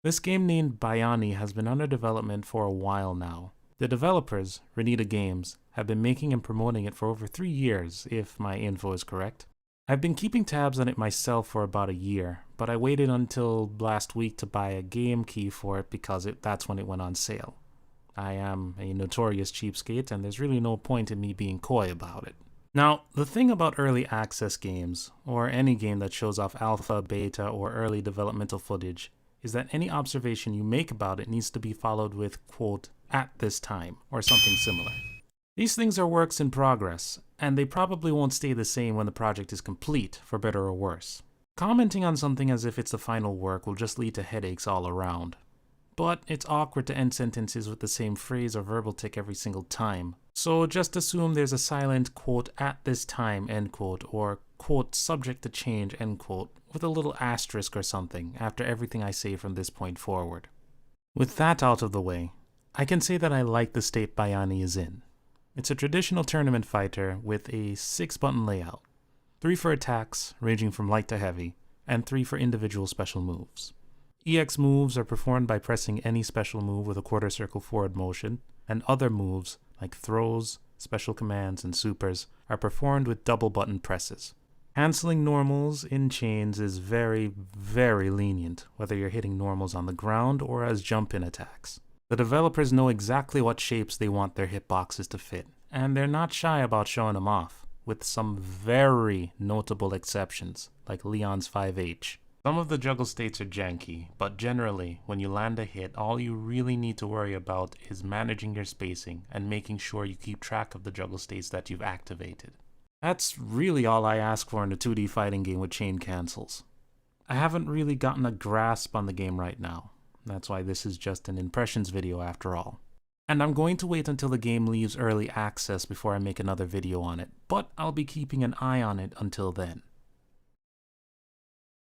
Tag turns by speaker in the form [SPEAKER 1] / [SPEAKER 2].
[SPEAKER 1] This game named Bayani has been under development for a while now. The developers, Renita Games, have been making and promoting it for over 3 years, if my info is correct. I've been keeping tabs on it myself for about a year, but I waited until last week to buy a game key for it because that's when it went on sale. I am a notorious cheapskate, and there's really no point in me being coy about it. Now, the thing about early access games, or any game that shows off alpha, beta, or early developmental footage, is that any observation you make about it needs to be followed with, quote, "at this time," or something similar. These things are works in progress, and they probably won't stay the same when the project is complete, for better or worse. Commenting on something as if it's the final work will just lead to headaches all around. But it's awkward to end sentences with the same phrase or verbal tick every single time. So just assume there's a silent, quote, "at this time," end quote, or, quote, "subject to change," end quote, with a little asterisk or something after everything I say from this point forward. With that out of the way, I can say that I like the state Bayani is in. It's a traditional tournament fighter with a 6-button layout. 3 for attacks, ranging from light to heavy, and 3 for individual special moves. EX moves are performed by pressing any special move with a quarter circle forward motion, and other moves, like throws, special commands, and supers, are performed with double button presses. Canceling normals in chains is very, very lenient, whether you're hitting normals on the ground or as jump-in attacks. The developers know exactly what shapes they want their hitboxes to fit, and they're not shy about showing them off, with some very notable exceptions, like Leon's 5H. Some of the juggle states are janky, but generally, when you land a hit, all you really need to worry about is managing your spacing and making sure you keep track of the juggle states that you've activated. That's really all I ask for in a 2D fighting game with chain cancels. I haven't really gotten a grasp on the game right now. That's why this is just an impressions video after all. And I'm going to wait until the game leaves early access before I make another video on it, but I'll be keeping an eye on it until then.